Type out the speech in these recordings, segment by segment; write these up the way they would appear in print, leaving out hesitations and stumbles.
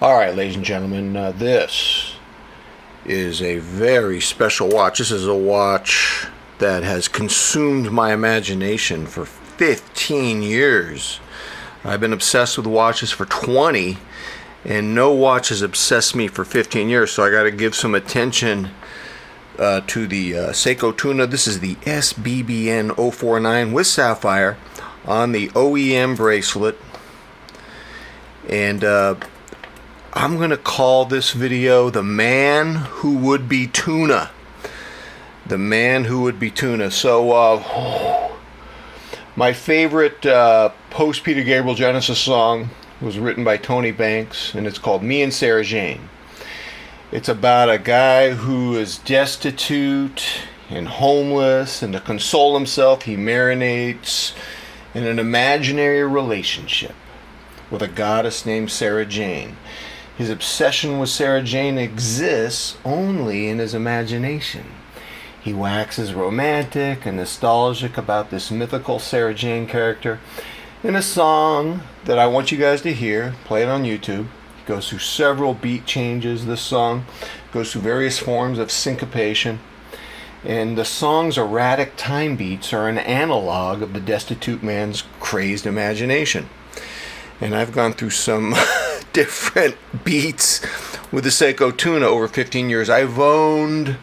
Alright, ladies and gentlemen, this is a very special watch. This is a watch that has consumed my imagination for 15 years. I've been obsessed with watches for 20, and no watch has obsessed me for 15 years, so I got to give some attention to the Seiko Tuna. This is the SBBN049 with sapphire on the OEM bracelet, and I'm going to call this video The Man Who Would Be Tuna. The Man Who Would Be Tuna. So, my favorite post-Peter Gabriel Genesis song was written by Tony Banks, and it's called Me and Sarah Jane. It's about a guy who is destitute and homeless, and to console himself, he marinates in an imaginary relationship with a goddess named Sarah Jane. His obsession with Sarah Jane exists only in his imagination. He waxes romantic and nostalgic about this mythical Sarah Jane character in a song that I want you guys to hear. Play it on YouTube. It goes through several beat changes. This song goes through various forms of syncopation. And the song's erratic time beats are an analog of the destitute man's crazed imagination. And I've gone through some different beats with the Seiko Tuna over 15 years. I've owned,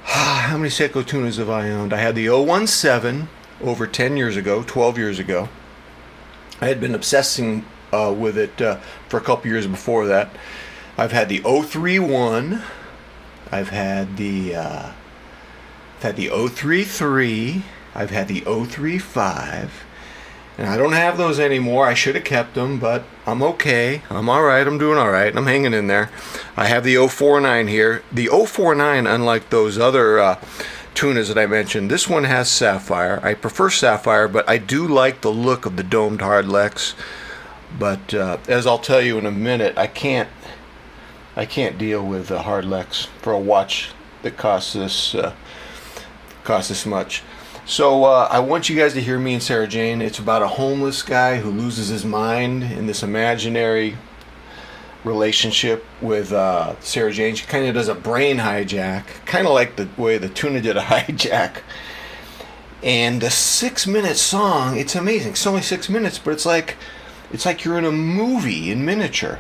how many Seiko Tunas have I owned? I had the 017 over 10 years ago, 12 years ago. I had been obsessing with it for a couple years before that. I've had the 031. I've had the 033. I've had the 035. And I don't have those anymore. I should have kept them, but I'm okay. I'm alright. I'm doing alright. I'm hanging in there. I have the 049 here. The 049, unlike those other tunas that I mentioned, this one has sapphire. I prefer sapphire, but I do like the look of the domed hardlex. But as I'll tell you in a minute, I can't deal with the hardlex for a watch that costs this much. So I want you guys to hear Me and Sarah Jane. It's about a homeless guy who loses his mind in this imaginary relationship with Sarah Jane. She kind of does a brain hijack, kind of like the way the Tuna did a hijack. And the 6-minute song, it's amazing. It's only 6 minutes, but it's like you're in a movie in miniature.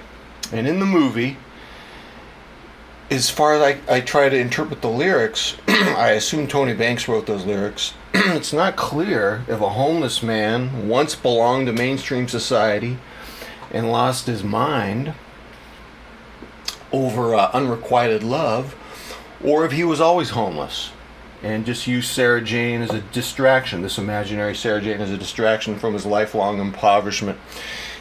And in the movie, as far as I try to interpret the lyrics, I assume Tony Banks wrote those lyrics. It's not clear if a homeless man once belonged to mainstream society and lost his mind over unrequited love, or if he was always homeless and just used Sarah Jane as a distraction, this imaginary Sarah Jane as a distraction from his lifelong impoverishment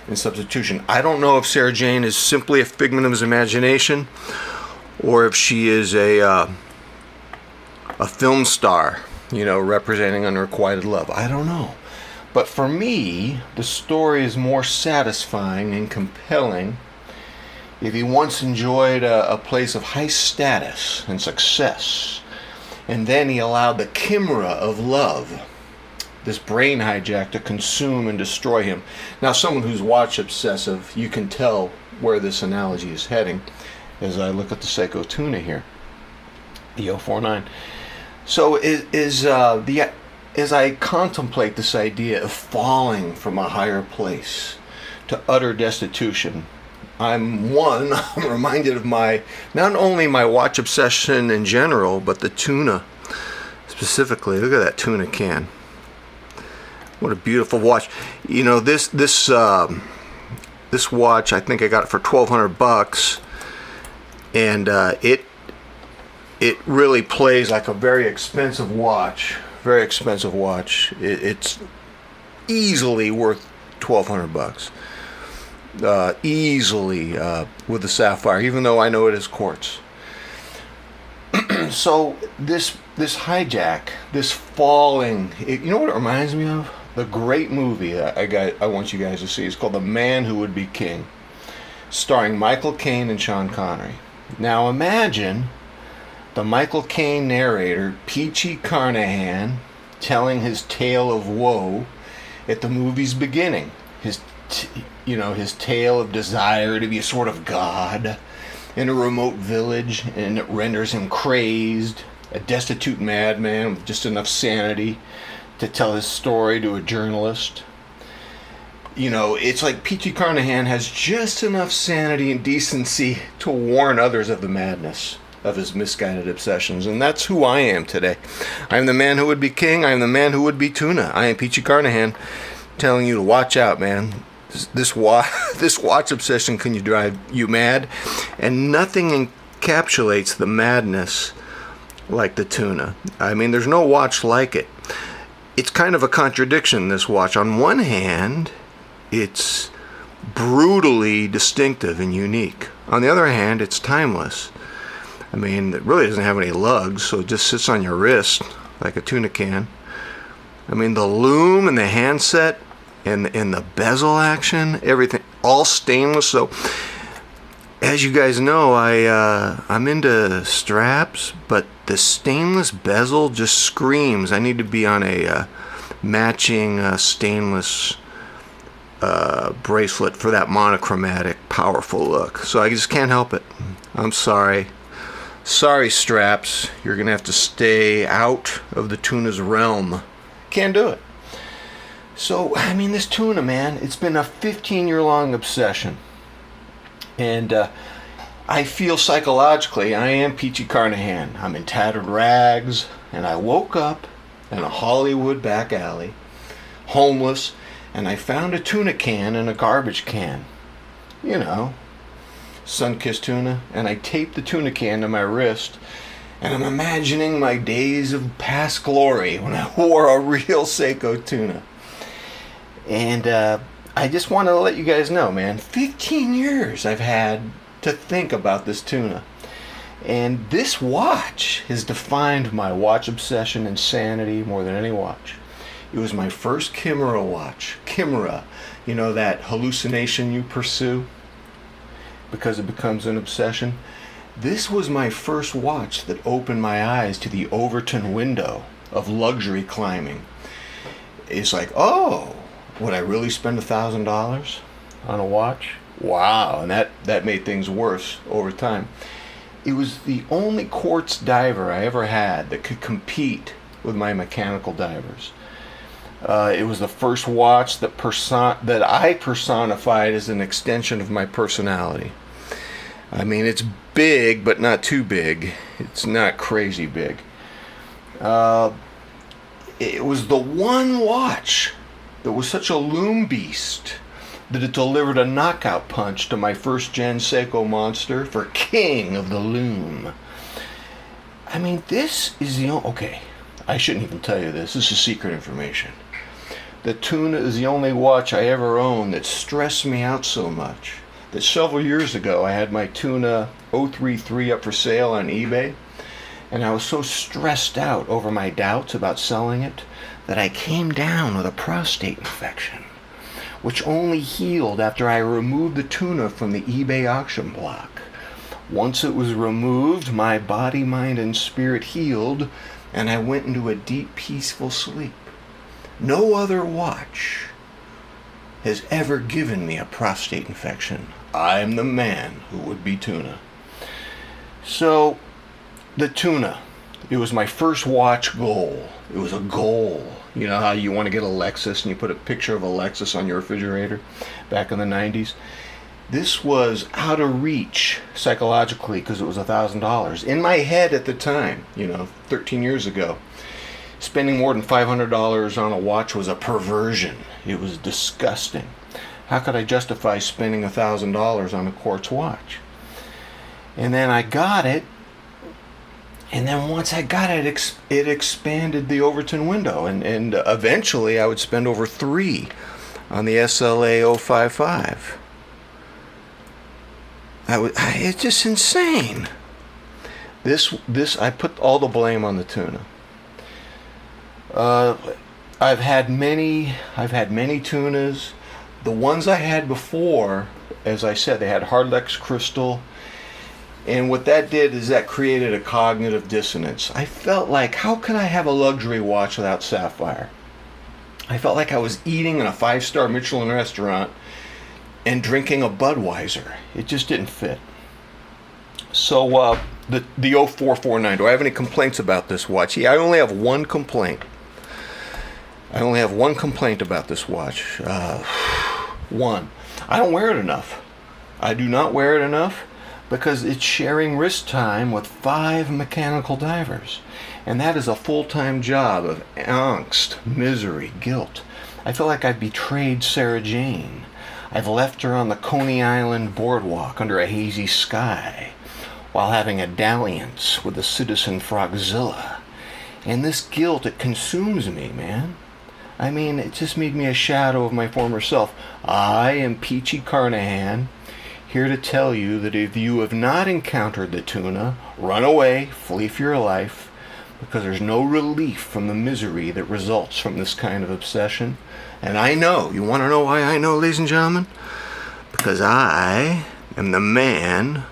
and substitution. I don't know if Sarah Jane is simply a figment of his imagination, or if she is a film star, representing unrequited love. I don't know. But for me, the story is more satisfying and compelling if he once enjoyed a place of high status and success, and then he allowed the chimera of love, this brain hijack, to consume and destroy him. Now, someone who's watch obsessive, you can tell where this analogy is heading as I look at the Seiko Tuna here, the 049. So as I contemplate this idea of falling from a higher place to utter destitution, I'm reminded of not only my watch obsession in general, but the Tuna specifically. Look at that Tuna can. What a beautiful watch. This watch, I think I got it for $1,200, and it really plays like a very expensive watch. Very expensive watch. It's easily worth $1,200. Easily with the sapphire, even though I know it is quartz. So this hijack, this falling, you know what it reminds me of? The great movie I want you guys to see. It's called The Man Who Would Be King, starring Michael Caine and Sean Connery. Now imagine the Michael Caine narrator, Peachy Carnahan, telling his tale of woe at the movie's beginning. His his tale of desire to be a sort of god in a remote village, and it renders him crazed, a destitute madman with just enough sanity to tell his story to a journalist. It's like P.T. Carnahan has just enough sanity and decency to warn others of the madness of his misguided obsessions. And that's who I am today. I am the man who would be king. I am the man who would be tuna. I am P.T. Carnahan, telling you to watch out, man. This watch obsession can drive you mad. And nothing encapsulates the madness like the tuna. I mean, there's no watch like it. It's kind of a contradiction, this watch. On one hand, it's brutally distinctive and unique. On the other hand, it's timeless. I mean, it really doesn't have any lugs, so it just sits on your wrist like a tuna can. I mean, the loom and the handset and the bezel action, everything, all stainless. So, as you guys know, I'm into straps, but the stainless bezel just screams. I need to be on a matching stainless bracelet for that monochromatic, powerful look. So I just can't help it. I'm sorry. Sorry, straps. You're going to have to stay out of the tuna's realm. Can't do it. So, I mean, this tuna, man, it's been a 15-year-long obsession. And I feel psychologically I am Peachy Carnahan. I'm in tattered rags, and I woke up in a Hollywood back alley, homeless, and I found a tuna can in a garbage can. Sun-kissed tuna, and I taped the tuna can to my wrist, and I'm imagining my days of past glory when I wore a real Seiko tuna. And I just want to let you guys know, man, 15 years I've had to think about this tuna. And this watch has defined my watch obsession and sanity more than any watch. It was my first chimera watch. Chimera, that hallucination you pursue because it becomes an obsession. This was my first watch that opened my eyes to the Overton window of luxury climbing. It's like, oh, would I really spend $1,000 on a watch? Wow, and that made things worse over time. It was the only quartz diver I ever had that could compete with my mechanical divers. It was the first watch that I personified as an extension of my personality. I mean, it's big, but not too big. It's not crazy big. It was the one watch that was such a loom beast that it delivered a knockout punch to my first-gen Seiko monster for king of the loom. I mean, this is okay, I shouldn't even tell you this. This is secret information. The Tuna is the only watch I ever owned that stressed me out so much that several years ago I had my Tuna 033 up for sale on eBay, and I was so stressed out over my doubts about selling it that I came down with a prostate infection, which only healed after I removed the Tuna from the eBay auction block. Once it was removed, my body, mind, and spirit healed, and I went into a deep, peaceful sleep. No other watch has ever given me a prostate infection. I'm the man who would be Tuna. So, the Tuna, it was my first watch goal. It was a goal. You know how you want to get a Lexus and you put a picture of a Lexus on your refrigerator back in the 90s? This was out of reach psychologically because it was $1,000. In my head at the time, 13 years ago, spending more than $500 on a watch was a perversion. It was disgusting. How could I justify spending $1,000 on a quartz watch? And then I got it. And then once I got it, it expanded the Overton window. And eventually I would spend over $3 on the SLA 055. It's just insane. This I put all the blame on the Tuna. I've had many Tunas. The ones I had before, as I said, they had Hardlex crystal. And what that did is that created a cognitive dissonance. I felt like, how could I have a luxury watch without sapphire? I felt like I was eating in a 5-star Michelin restaurant and drinking a Budweiser. It just didn't fit. So the 0449, do I have any complaints about this watch? Yeah, I only have one complaint. About this watch. One, I don't wear it enough. I do not wear it enough because it's sharing wrist time with 5 mechanical divers. And that is a full-time job of angst, misery, guilt. I feel like I've betrayed Sarah Jane. I've left her on the Coney Island boardwalk under a hazy sky while having a dalliance with the citizen Frogzilla. And this guilt, it consumes me, man. I mean, it just made me a shadow of my former self. I am Peachy Carnahan, here to tell you that if you have not encountered the tuna, run away, flee for your life, because there's no relief from the misery that results from this kind of obsession. And I know. You want to know why I know, ladies and gentlemen? Because I am the man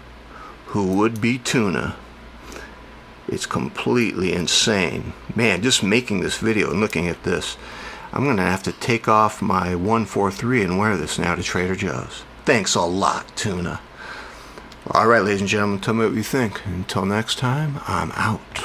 who would be tuna. It's completely insane. Man, just making this video and looking at this, I'm going to have to take off my 143 and wear this now to Trader Joe's. Thanks a lot, tuna. All right, ladies and gentlemen, tell me what you think. Until next time, I'm out.